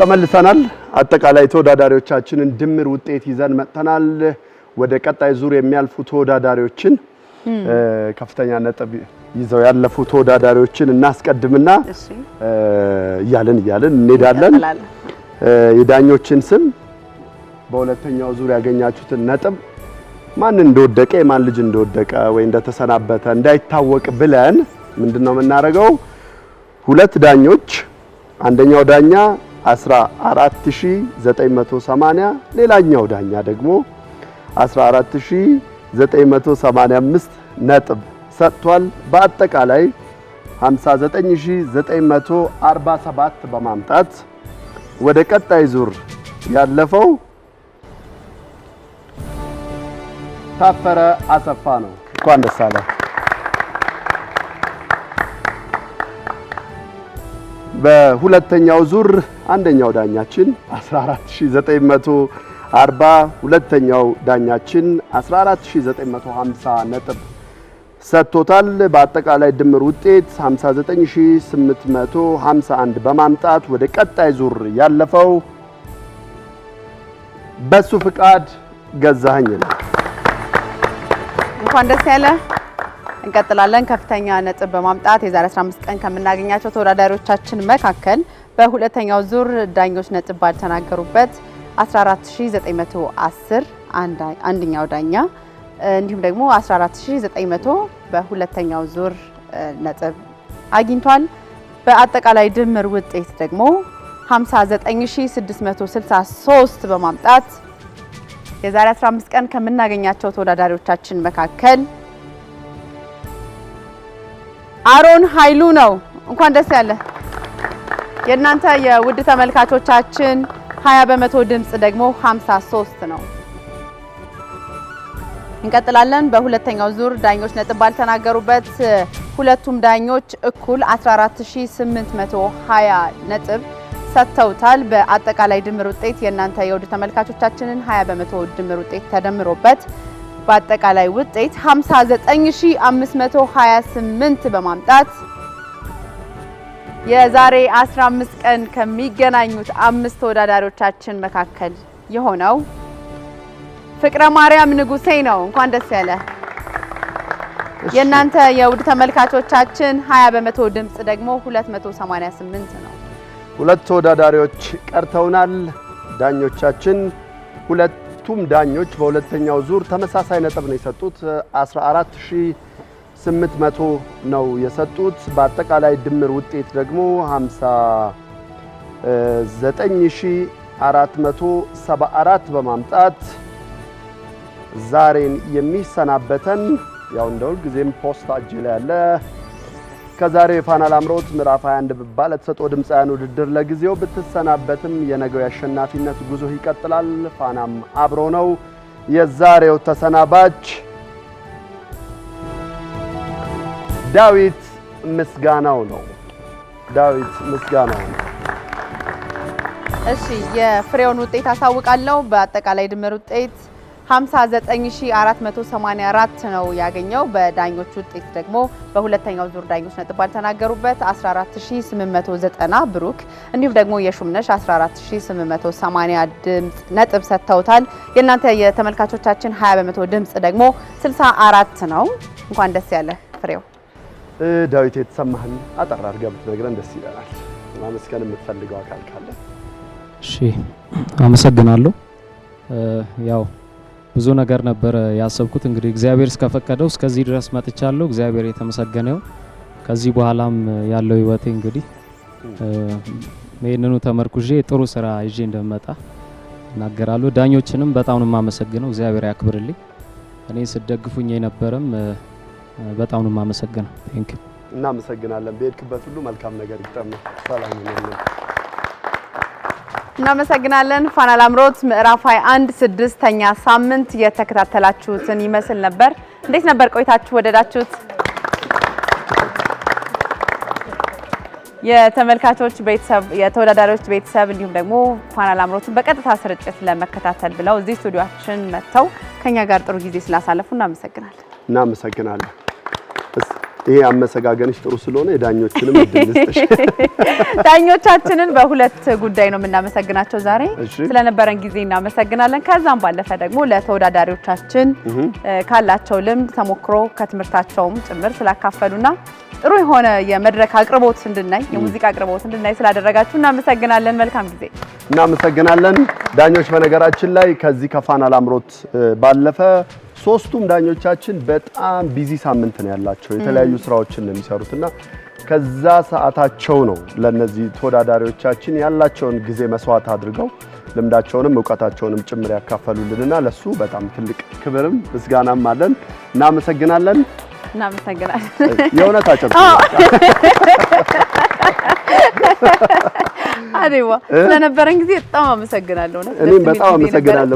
ተመልሰናል። አጠቃላይ ተወዳዳሪዎቻችንን ድምር ውጤት ይዘን መጥተናል። ወደ ቀጣይ ዙር የሚያልፉ ተወዳዳሪዎችን ከፍተኛ ነጥብ ይዘው ያለፉ ተወዳዳሪዎችን እናስቀድምና እያልን እንሄዳለን። የዳኞችን ስም በሁለተኛው ዙር ያገኛችሁትን ነጥብ ማን እንደወደቀ የማን ልጅ እንደወደቀ ወይ እንደተሰናበተ እንዳይታወቅ ብለን ምንድነው የምናደርገው? ሁለት ዳኞች አንደኛው ዳኛ 14980 ሌላኛው ዳኛ ደግሞ 14985 ነጥብ ሰጥቷል። በአጠቃላይ 59947 በማምጣት ወደ ቀጣይ ዙር ያለፈው ታፈረ አሰፋ ነው። እንኳን ደስ አለ። በሁለተኛው ዙር አንደኛው ዳኛችን 14940 ሁለተኛው ዳኛችን 14950 ነጥብ ሰጥቶታል። በአጠቃላይ ድምር ውጤት 59851 በማምጣት ወደ ቀጣይ ዙር ያለፈው በሱ ፍቃድ ገዛኸኝ ነው። እንኳን ደስ ያለ። እንቀጥላለን። ከፍተኛ ነጥብ በማምጣት የዛሬ 15 ቀን ከምናገኛቸው ተወዳዳሪዎቻችን መካከል በሁለተኛው ዙር ዳኞች ነጥብ ባልተናገሩበት 14910 አንደኛው ዳኛ እንዲሁም ደግሞ 14900 በሁለተኛው ዙር ነጥብ አግኝቷል። በአጠቃላይ ድምር ውጤት ደግሞ 59663 በማምጣት የዛሬ 15 ቀን ከምናገኛቸው ተወዳዳሪዎቻችን መካከል አሮን ኃይሉ ነው። እንኳን ደስ ያለ። የእናንተ የውድ ተመልካቾቻችን 20% ድምጽ ደግሞ 53 ነው። እንቀጥላለን። በሁለተኛው ዙር ዳኞች ነጥብ ባልተናገሩበት ሁለቱም ዳኞች እኩል 14820 ነጥብ ሰጥተውታል። በአጠቃላይ ድምር ውጤት የእናንተ የውድ ተመልካቾቻችንን 20% ድምር ውጤት ተደምሮበት በአጠቃላይ ውጤት 59528 በማምጣት የዛሬ 15 ቀን ከሚገናኙት 5 ተወዳዳሪዎቻችን መካከል የሆነው ፍቅረ ማርያም ንጉሴ ነው። እንኳን ደስ ያለ። የእናንተ የውድ ተመልካቾቻችን 20% ድምጽ ደግሞ 288 ነው። ሁለት ተወዳዳሪዎች ቀርተውናል። ዳኞቻችን ሁለቱም ዳኞች በሁለተኛው ዙር ተመሳሳይ ነጥብ ነው የሰጡት። 14800 ነው የሰጡት። በአጠቃላይ ድምር ውጤት ደግሞ 59474 በማምጣት ዛሬን የሚሰናበተን ያው እንደው ጊዜም ፖስታ እጅ ላይ ያለ ከዛሬው የፋና ላምሮት ምዕራፍ 21 ባለ ተሰጥኦ ድምፃውያን ውድድር ለጊዜው ብትሰናበትም የነገው ያሸናፊነት ጉዞ ይቀጥላል። ፋናም አብሮ ነው። የዛሬው ተሰናባች ዳዊት ምስጋናው ነው። ዳዊት ምስጋናው ነው። እሺ የፍሬውን ውጤት አሳውቃለሁ። በአጠቃላይ ድምር ውጤት 59484 ነው ያገኘው። በዳኞች ውጤት ደግሞ በሁለተኛው ዙር ዳኞች ነጥብ ባልተናገሩበት 14890 ብሩክ እንዲሁም ደግሞ የሹምነሽ 14880 ድምጽ ነጥብ ሰጥተውታል። የእናንተ የተመልካቾቻችን 20% ድምጽ ደግሞ 64 ነው። እንኳን ደስ ያለ ፍሬው። ዳዊት የተሰማህን አጠር አድርገህ ብትነግረን ደስ ይላል። ማመስገን የምትፈልገው አካል ካለ? እሺ አመሰግናለሁ። ያው ብዙ ነገር ነበር ያሰብኩት። እንግዲህ እግዚአብሔር እስከፈቀደው እስከዚህ ድረስ መጥቻለሁ። እግዚአብሔር የተመሰገነው። ከዚህ በኋላም ያለው ህይወቴ እንግዲህ ይሄንኑ ተመርኩዤ ጥሩ ስራ ይዤ እንደመጣ እናገራለሁ። ዳኞችንም በጣም ነው የማመሰግነው። እግዚአብሔር ያክብርልኝ። እኔ ስደግፉኝ የነበረም በጣም ነው የማመሰግነው። ቴንክ ዩ። እናመሰግናለን። በሄድክበት ሁሉ መልካም ነገር ይግጠምህ። ሰላም ይሁን። እናመሰግናለን። ፋና ላምሮት ምዕራፍ 21 6ኛ ሳምንት የተከታተላችሁትን ይመስል ነበር። እንዴት ነበር ቆይታችሁ? ወደዳችሁት? የተመልካቾች ቤተሰብ፣ የተወዳዳሪዎች ቤተሰብ እንዲሁም ደግሞ ፋና ላምሮትን በቀጥታ ስርጭት ለመከታተል ብለው እዚህ ስቱዲዮአችን መጥተው ከኛ ጋር ጥሩ ጊዜ ስላሳለፉ እናመሰግናለን። ይሄ አመሰጋገንሽ ጥሩ ስለሆነ የዳኞችንም እድል ልስጥሽ። ዳኞቻችንን በሁለት ጉዳይ ነው የምናመሰግናቸው ዛሬ ስለነበረን ጊዜ እናመሰግናለን። ከዛም ባለፈ ደግሞ ለተወዳዳሪዎቻችን ካላቸው ልምድ ተሞክሮ ከትምህርታቸውም ጭምር ስላካፈሉና ጥሩ የሆነ የመድረክ አቅርቦት እንድናይ የሙዚቃ አቅርቦት እንድናይ ስላደረጋችሁ እናመሰግናለን። መልካም ጊዜ። እናመሰግናለን። ዳኞች በነገራችን ላይ ከዚህ ከፋና ላምሮት ባለፈ ሶስቱም ዳኞቻችን በጣም ቢዚ ሳምንት ነው ያላቸው። የተለያዩ ስራዎችን ነው የሚሰሩትና ከዛ ሰዓታቸው ነው ለነዚህ ተወዳዳሪዎቻችን ያላቸውን ጊዜ መስዋዕት አድርገው ልምዳቸውንም ዕውቀታቸውንም ጭምር ያካፈሉልንና ለሱ በጣም ትልቅ ክብርም ምስጋናም አለን። እናመሰግናለን። እናመሰግናለን። የእውነት አጨብጭ አሬዋ ስለነበረን ጊዜ በጣም አመሰግናለሁ። እኔም በጣም አመሰግናለሁ።